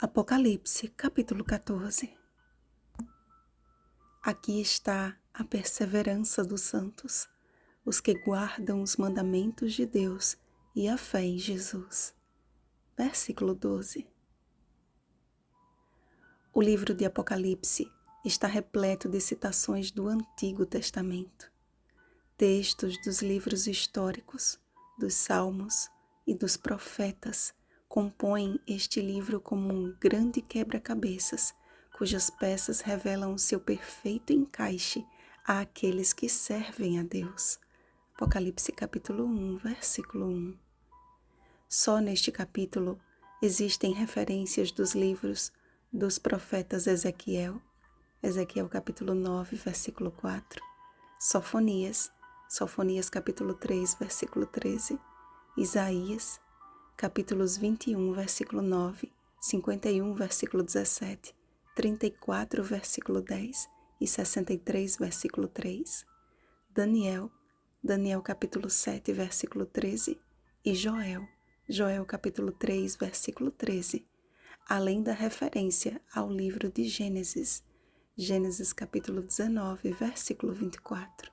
Apocalipse, capítulo 14. Aqui está a perseverança dos santos, os que guardam os mandamentos de Deus e a fé em Jesus. Versículo 12. O livro de Apocalipse está repleto de citações do Antigo Testamento, textos dos livros históricos, dos Salmos e dos Profetas compõem este livro como um grande quebra-cabeças, cujas peças revelam o seu perfeito encaixe àqueles que servem a Deus. Apocalipse capítulo 1, versículo 1. Só neste capítulo existem referências dos livros dos profetas Ezequiel capítulo 9, versículo 4, Sofonias capítulo 3, versículo 13, Isaías, capítulos 21, versículo 9, 51, versículo 17, 34, versículo 10 e 63, versículo 3, Daniel capítulo 7, versículo 13 e Joel capítulo 3, versículo 13, além da referência ao livro de Gênesis capítulo 19, versículo 24.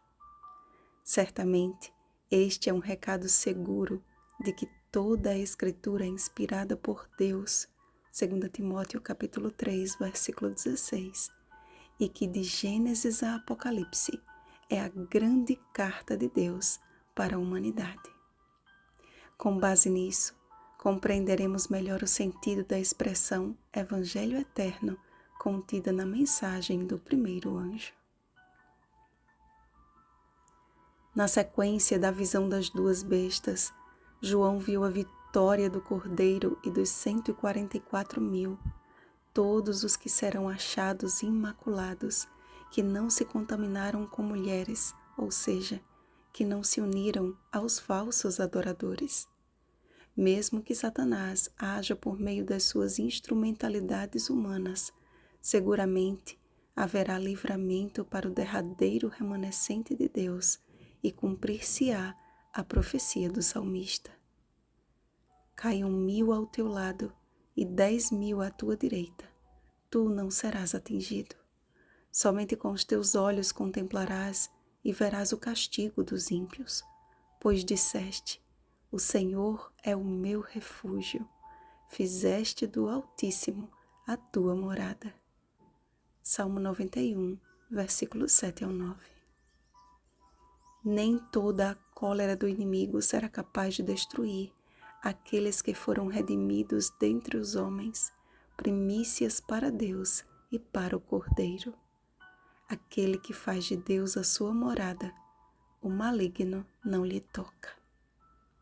Certamente, este é um recado seguro de que toda a Escritura é inspirada por Deus, 2 Timóteo capítulo 3, versículo 16, e que de Gênesis a Apocalipse é a grande carta de Deus para a humanidade. Com base nisso, compreenderemos melhor o sentido da expressão Evangelho Eterno contida na mensagem do primeiro anjo. Na sequência da visão das duas bestas, João viu a vitória do Cordeiro e dos 144.000, todos os que serão achados imaculados, que não se contaminaram com mulheres, ou seja, que não se uniram aos falsos adoradores. Mesmo que Satanás haja por meio das suas instrumentalidades humanas, seguramente haverá livramento para o derradeiro remanescente de Deus e cumprir-se-á a profecia do salmista. Caiam 1.000 ao teu lado e 10.000 à tua direita, tu não serás atingido. Somente com os teus olhos contemplarás e verás o castigo dos ímpios, pois disseste: o Senhor é o meu refúgio, fizeste do Altíssimo a tua morada. Salmo 91, versículos 7 ao 9. Nem toda a cólera do inimigo será capaz de destruir aqueles que foram redimidos dentre os homens, primícias para Deus e para o Cordeiro. Aquele que faz de Deus a sua morada, o maligno não lhe toca.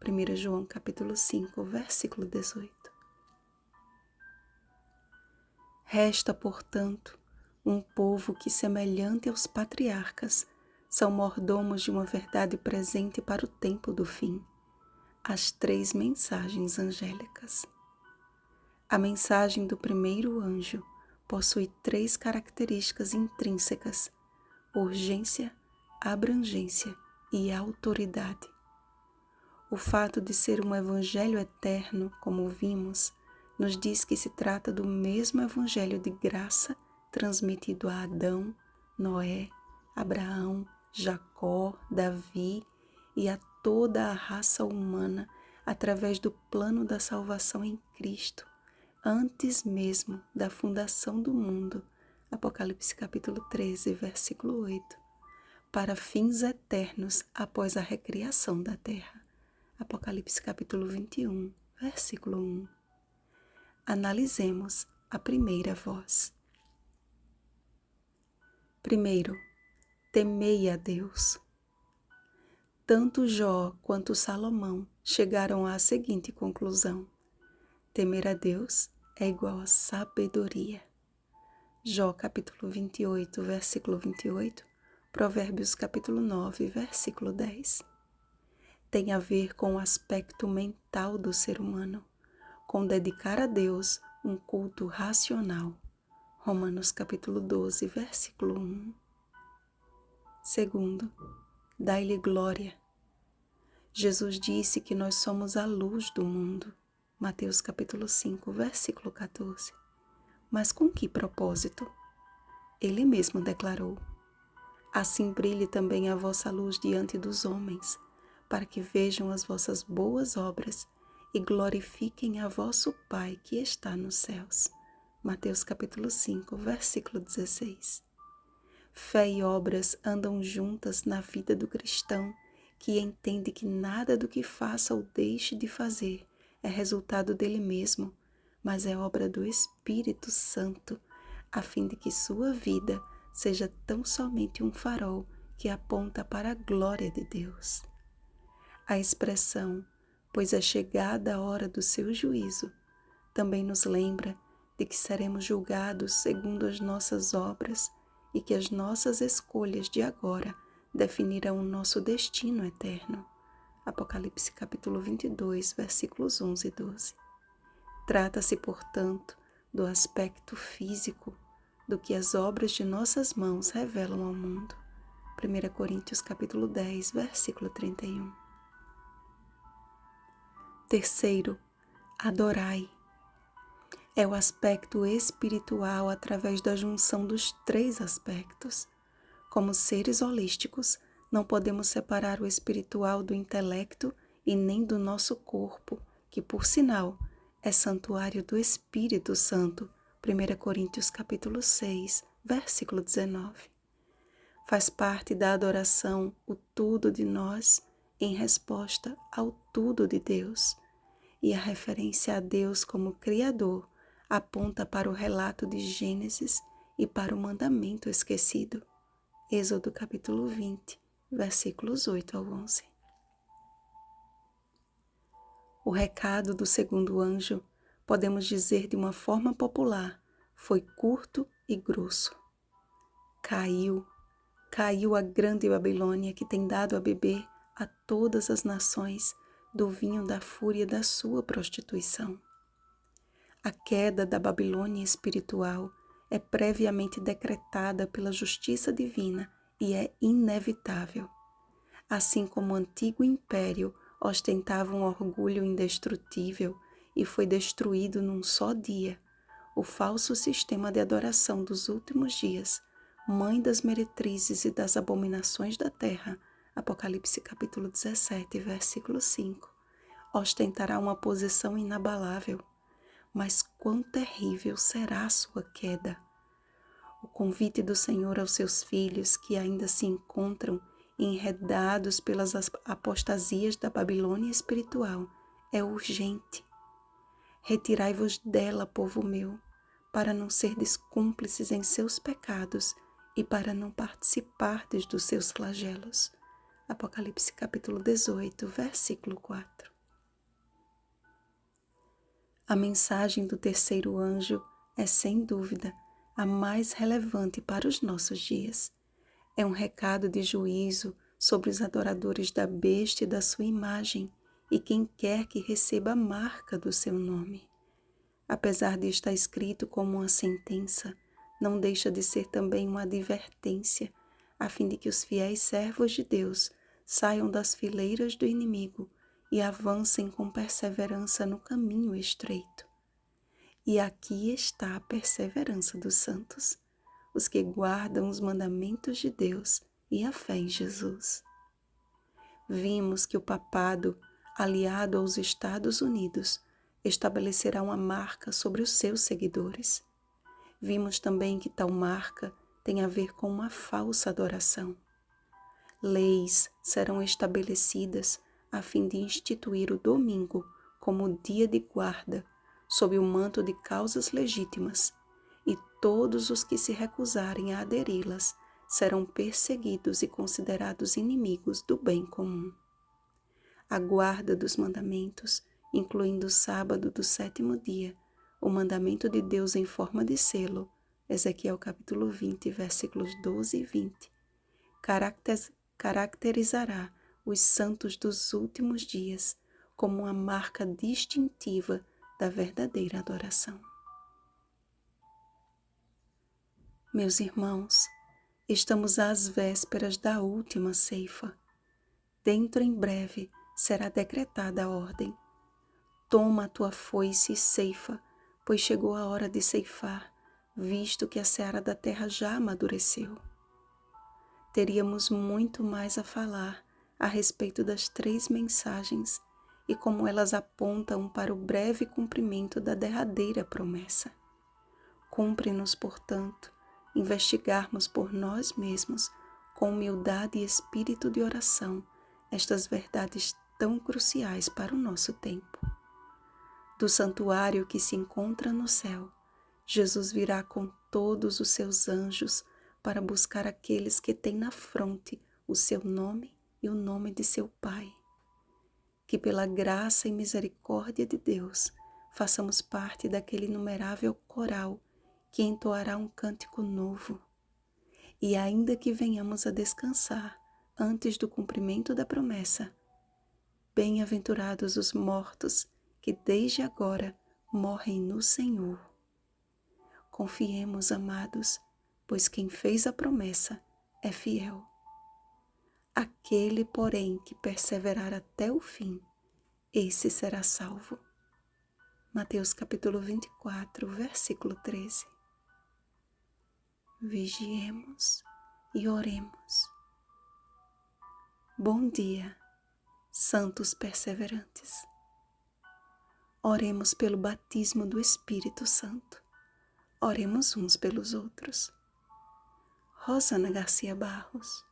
1 João capítulo 5, versículo 18. Resta, portanto, um povo que, semelhante aos patriarcas, são mordomos de uma verdade presente para o tempo do fim, as 3 mensagens angélicas. A mensagem do primeiro anjo possui 3 características intrínsecas: urgência, abrangência e autoridade. O fato de ser um evangelho eterno, como vimos, nos diz que se trata do mesmo evangelho de graça transmitido a Adão, Noé, Abraão, Jacó, Davi e a toda a raça humana através do plano da salvação em Cristo, antes mesmo da fundação do mundo, Apocalipse capítulo 13, versículo 8, para fins eternos após a recriação da terra, Apocalipse capítulo 21, versículo 1. Analisemos a primeira voz. Primeiro, temei a Deus. Tanto Jó quanto Salomão chegaram à seguinte conclusão: temer a Deus é igual a sabedoria. Jó capítulo 28, versículo 28, Provérbios capítulo 9, versículo 10. Tem a ver com o aspecto mental do ser humano, com dedicar a Deus um culto racional. Romanos capítulo 12, versículo 1. Segundo, dai-lhe glória. Jesus disse que nós somos a luz do mundo. Mateus capítulo 5, versículo 14. Mas com que propósito? Ele mesmo declarou: assim brilhe também a vossa luz diante dos homens, para que vejam as vossas boas obras e glorifiquem a vosso Pai que está nos céus. Mateus capítulo 5, versículo 16. Fé e obras andam juntas na vida do cristão, que entende que nada do que faça ou deixe de fazer é resultado dele mesmo, mas é obra do Espírito Santo, a fim de que sua vida seja tão somente um farol que aponta para a glória de Deus. A expressão, pois é chegada a hora do seu juízo, também nos lembra de que seremos julgados segundo as nossas obras e que as nossas escolhas de agora definirão o nosso destino eterno. Apocalipse capítulo 22, versículos 11 e 12. Trata-se, portanto, do aspecto físico do que as obras de nossas mãos revelam ao mundo. 1 Coríntios capítulo 10, versículo 31. Terceiro, adorai. É o aspecto espiritual através da junção dos três aspectos. Como seres holísticos, não podemos separar o espiritual do intelecto e nem do nosso corpo, que, por sinal, é santuário do Espírito Santo. 1 Coríntios capítulo 6, versículo 19. Faz parte da adoração o tudo de nós em resposta ao tudo de Deus. E a referência a Deus como Criador aponta para o relato de Gênesis e para o mandamento esquecido. Êxodo capítulo 20, versículos 8 ao 11. O recado do segundo anjo, podemos dizer de uma forma popular, foi curto e grosso. Caiu a grande Babilônia que tem dado a beber a todas as nações do vinho da fúria da sua prostituição. A queda da Babilônia espiritual é previamente decretada pela justiça divina e é inevitável. Assim como o antigo império ostentava um orgulho indestrutível e foi destruído num só dia, o falso sistema de adoração dos últimos dias, mãe das meretrizes e das abominações da terra, Apocalipse capítulo 17, versículo 5, ostentará uma posição inabalável. Mas quão terrível será a sua queda! O convite do Senhor aos seus filhos que ainda se encontram enredados pelas apostasias da Babilônia espiritual é urgente. Retirai-vos dela, povo meu, para não serdes cúmplices em seus pecados e para não participardes dos seus flagelos. Apocalipse capítulo 18, versículo 4. A mensagem do terceiro anjo é, sem dúvida, a mais relevante para os nossos dias. É um recado de juízo sobre os adoradores da besta e da sua imagem e quem quer que receba a marca do seu nome. Apesar de estar escrito como uma sentença, não deixa de ser também uma advertência, a fim de que os fiéis servos de Deus saiam das fileiras do inimigo e avancem com perseverança no caminho estreito. E aqui está a perseverança dos santos, os que guardam os mandamentos de Deus e a fé em Jesus. Vimos que o papado, aliado aos Estados Unidos, estabelecerá uma marca sobre os seus seguidores. Vimos também que tal marca tem a ver com uma falsa adoração. Leis serão estabelecidas a fim de instituir o domingo como dia de guarda, sob o manto de causas legítimas, e todos os que se recusarem a aderi-las serão perseguidos e considerados inimigos do bem comum. A guarda dos mandamentos, incluindo o sábado do sétimo dia, o mandamento de Deus em forma de selo, Ezequiel capítulo 20, versículos 12 e 20, caracterizará os santos dos últimos dias como uma marca distintiva da verdadeira adoração. Meus irmãos, estamos às vésperas da última ceifa. Dentro em breve será decretada a ordem. Toma a tua foice e ceifa, pois chegou a hora de ceifar, visto que a seara da terra já amadureceu. Teríamos muito mais a falar a respeito das 3 mensagens e como elas apontam para o breve cumprimento da derradeira promessa. Cumpre-nos, portanto, investigarmos por nós mesmos, com humildade e espírito de oração, estas verdades tão cruciais para o nosso tempo. Do santuário que se encontra no céu, Jesus virá com todos os seus anjos para buscar aqueles que têm na fronte o seu nome e o nome de seu Pai. Que pela graça e misericórdia de Deus façamos parte daquele inumerável coral que entoará um cântico novo. E ainda que venhamos a descansar antes do cumprimento da promessa, bem-aventurados os mortos que desde agora morrem no Senhor. Confiemos, amados, pois quem fez a promessa é fiel. Aquele, porém, que perseverar até o fim, esse será salvo. Mateus capítulo 24, versículo 13. Vigiemos e oremos. Bom dia, santos perseverantes. Oremos pelo batismo do Espírito Santo. Oremos uns pelos outros. Rosana Garcia Barros.